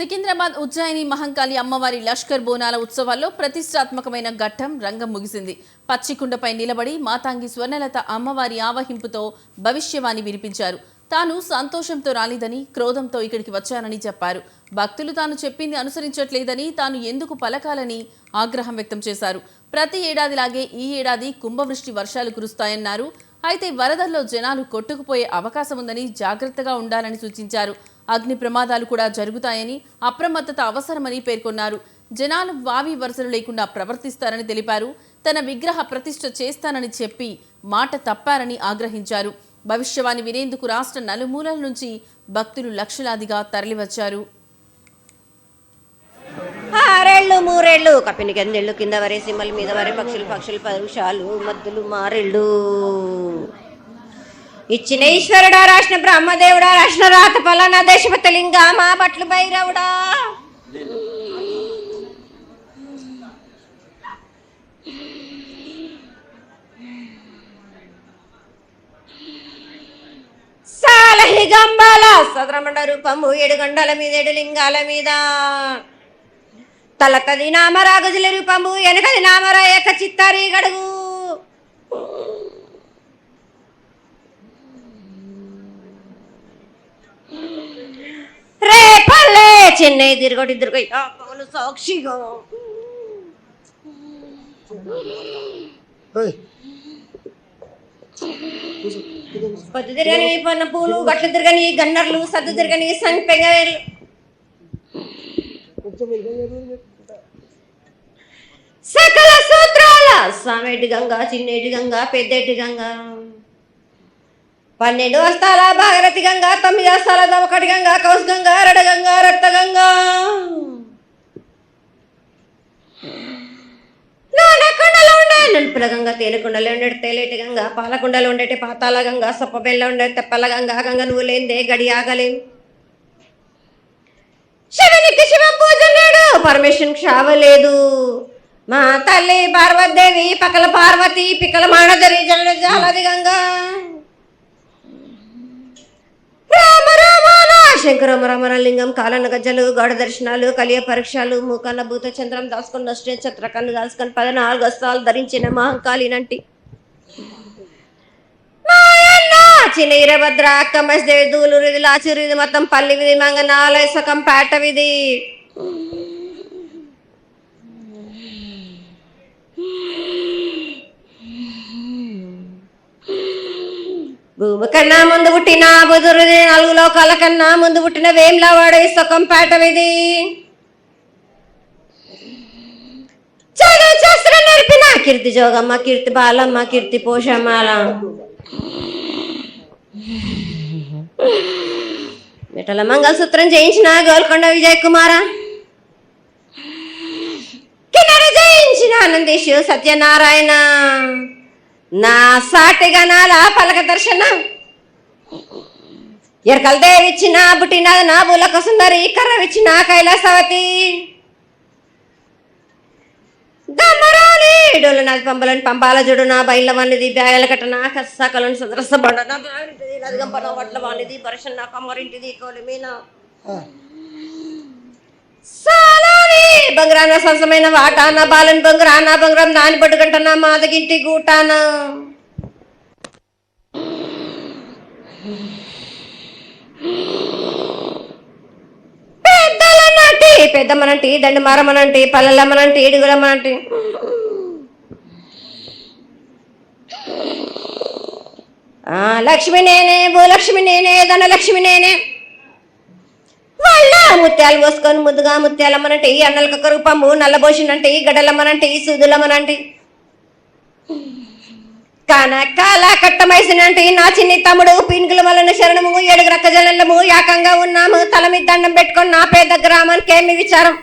సికింద్రాబాద్ ఉజ్జయిని మహంకాళి అమ్మవారి లష్కర్ బోనాల ఉత్సవాల్లో ప్రతిష్టాత్మకమైన ఘట్టం రంగం ముగిసింది. పచ్చికుండపై నిలబడి మాతాంగి స్వర్ణలత అమ్మవారి ఆవహింపుతో భవిష్యవాణి వినిపించారు. తాను సంతోషంతో రాలేదని, క్రోధంతో ఇక్కడికి వచ్చానని చెప్పారు. భక్తులు తాను చెప్పింది అనుసరించట్లేదని, తాను ఎందుకు పలకాలని ఆగ్రహం వ్యక్తం చేశారు. ప్రతి ఏడాదిలాగే ఈ ఏడాది కుంభవృష్టి వర్షాలు కురుస్తాయన్నారు. అయితే వరదల్లో జనాలు కొట్టుకుపోయే అవకాశం ఉందని, జాగ్రత్తగా ఉండాలని సూచించారు. అగ్ని ప్రమాదాలు కూడా జరుగుతాయని, అప్రమత్తత అవసరమని పేర్కొన్నారు. జనాలు వావి వరుసలు లేకుండా ప్రవర్తిస్తారని తెలిపారు. తన విగ్రహ ప్రతిష్ఠ చేస్తానని చెప్పి మాట తప్పారని ఆగ్రహించారు. భవిష్యవాణి వినేందుకు రాష్ట్ర నలుమూలల నుంచి భక్తులు లక్షలాదిగా తరలివచ్చారు. ఆరేళ్ళు మూరేళ్ళు కప్పిని గందెళ్ళు కింద వరే సింహల మీద వరే పక్షులు పరుషాలు మద్దులు మారెళ్ళు ఇచ్చిన ఈశ్వరుడా రాసిన బ్రహ్మదేవుడా రాసిన రాత పలానా దేశపతి లింగా మా బట్లు భైరవుడా సాలహి గంబాల సదరమండ రూపము 7 గండల మీద 7 లింగాల మీద తలకది నామరా గజల రూపము వెనకది నామరా ఏక చిత్తారి గడుగు రే పల్లె చెన్నై తిరగొట్టి పౌలు సాక్షిగా పొద్దు తిరగని పన్న పూలు గట్లు తిరగని గన్నర్లు సద్దు తిరగని సంపెంగలు సకల సూత్రాల సామేటి గంగా చిన్నేటి గంగా పెద్దేటి గంగా 12 వస్తాల భాగరథి గంగా 9 వస్తాల దవకటి గంగా కౌస్ గంగా రడ గంగా రక్త గంగా కొండలో ఉండే నలుపుల గంగా తేనెకుండలో ఉండే తేలేటి గంగా పాలకుండలో ఉండేటి పాతాల గంగా సొప్పబెల్ల ఉండే తెప్పల గంగా గంగ నువ్వు లేందే గడి ఆగలేం శివునికి శివ పూజ లేడు పరమేశ్వరునికి క్షావలేదు మా తల్లి పార్వతీదేవి పక్కల పార్వతి పిక్కల మాణదరి జల జాలది గంగా రామ రామ శంకర రమణ లింగం కాలన గజ్జలు గౌడ దర్శనాలు కలియ పరీక్షలు మూకన్న భూత చంద్రం దాసుకొని నష్ట చత్రకన్ను దాసుకొని 14 వస్త్రాలు ధరించిన మహంకాళి నంటి చిన్న ఈరభద్ర అక్కమస్దేవి దూలూరు ఇది లాచూరు ఇది మొత్తం పల్లి విధి మంగనాలయ సకం పేట విధి భూమి కన్నా ముందు పుట్టిన బుధురుది 4 లోకాల కన్నా ముందు పుట్టిన వేమ్లవాడ సకం పేట విధి చదువు శాస్త్రం నేర్పిన కీర్తి జోగమ్మ కీర్తి బాలమ్మ కీర్తి పోషమాల మెటల మంగళసూత్రం చేయించిన గోల్కొండ విజయ్ కుమార కిన్నెర జయించిన ఆనందేశు సత్యనారాయణ నా సాటి గణాల పలక దర్శన ఎరకల దేవిచ్చిన బుట్టిన నా బులక సుందరి కర్రవిచ్చిన కైలాసవతి దమ్మరాలి డోలు నాది పంపలని పంపాల జుడు నా బయల వానిది బ్యాగల కట్ట నా కసకలను సదరస బండ నా బ్యాగింటిది నదిగంపన వడ్ల వానిది బరషన్ నా కమ్మరింటిది కోలిమీన సాలాని బంగ్రాన సరసమైన వాటాన బాలని బంగ్రాన బంగ్రం దాని పట్టుకంటన మాదగింటి గూటాన పెద్దలనంటి పెద్దమ్మనంటి దండి మారమ్మనంటి పల్లెలమ్మనంటి ఇడుగులమ్మనంటి లక్ష్మి నేనే భూలక్ష్మి నేనే ధనలక్ష్మి నేనే వాళ్ళ ముత్యాలు పోసుకొని ముద్దుగా ముత్యాలమ్మనంటి అన్నలకు కరుపమ్ము నల్లబోసినంటి గడ్డలమ్మనంటి సూదులమ్మనంటి కనకాల కట్టమైసినంటి నా చిన్ని తమ్ముడు పీనుగుల వలన శరణము 7 రక్క జలము యాకంగా ఉన్నాము తల మీద దండం పెట్టుకొని నా పేద గ్రామానికి ఏమి విచారం